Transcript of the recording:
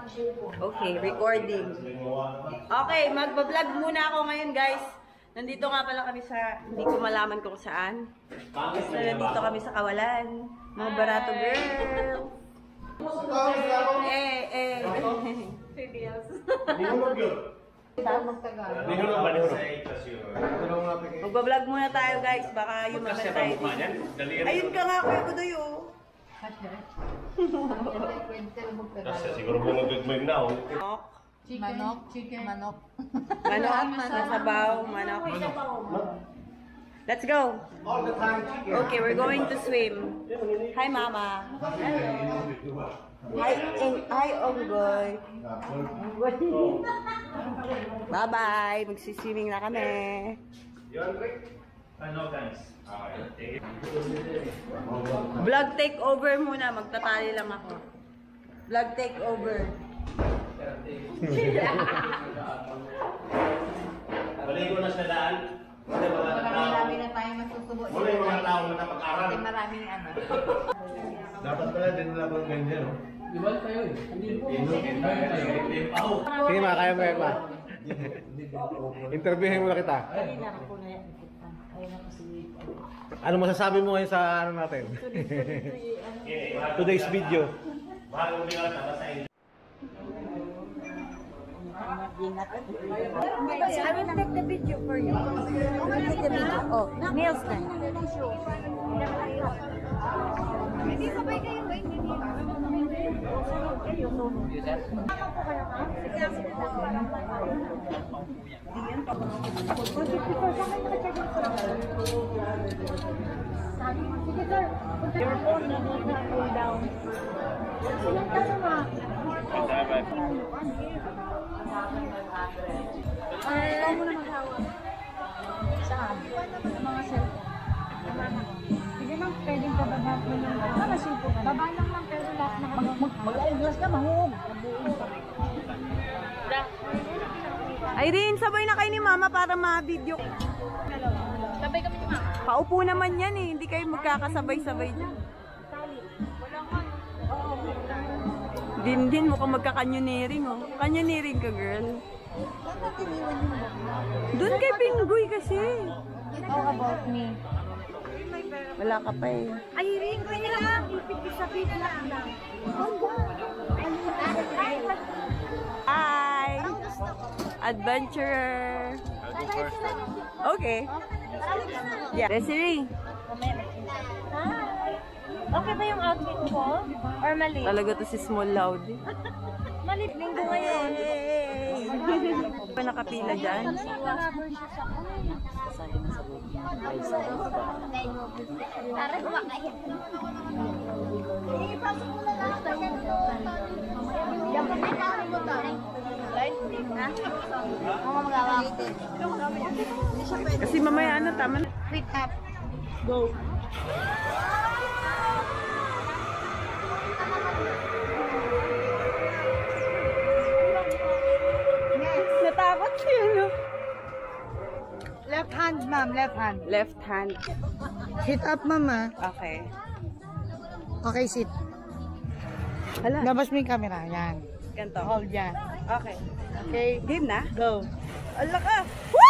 Okay, recording. Okay, magbablog muna ako ngayon, guys. Nandito nga pala kami sa, hindi ko malaman kung saan. So, nandito kami sa Kawalan. Mga Barato girl. Magbablog muna tayo, guys. Baka yung naman tayo. Ayun ka nga, Kuya Budoy, oh. Siguro mo nag-gagmay na, oh. Manok, chicken. Manok. Manok, sasabaw, manok. Let's go. All the time chicken. Okay, we're going to swim. Hi, Mama. Hi, Onggoy. Bye-bye. Magsiswimming na kami. Ano, guys? Vlog takeover muna. Magtatali lang ako. Vlog takeover. Baligo na sa daan. Marami na tayong masusubo. Wala yung mga tao na napag-aral. Kasi maraming ano. Dapat pala din nila pang ganyan, no? Iba tayo eh. Sige ma, kaya mo yan ma. Interviewin mo na kita. Ano masasabi mo ngayon sa ano natin? Today's video. Bahal mo nila sa inyo. I will take the video for you. I will take the video. Oh, nails na. Hindi sabay kayo ba? Your phone na pull down. Ayaw mo na maghawak. Saan? Mga cellphone. Sige lang, pwedeng bababa mo lang. Masilpo ka. Baba lang lang, pero lahat na mag-aiglas ka, mahuhog. Irene, sabay na kayo ni Mama para ma-video. Sabay kami ni Mama. Paupo naman yan eh. Hindi kayo magkakasabay-sabay dyan. Din mukhang magka-canyoneering, oh. Canyoneering ka, girl. Doon kay Pinggoy kasi. How about me? Wala ka pa eh. Ay, ring ko lang. Ipig-isapin na lang. Hi! Adventurer! Okay. Yeah. Desiree. Okay ba yung outfit ko? Or mali? Talaga to si Small Loud. Mali. Linggo ngayon. Pa nakapila dyan? Tara, kumakain. Ipasok mo na lang. Yan pa may kakain mo tayo. Light? Ha? Mga magawa ko. Kasi mamaya ano, tama na. Wait up. Go. Natakot siya, no? Left hand, ma'am. Left hand. Left hand. Sit up, mama. Okay. Okay, sit. Hala. Labas mo yung camera. Yan. Ganto. Hold yan. Okay. Okay. Game na? Go. Ala ka! Woo!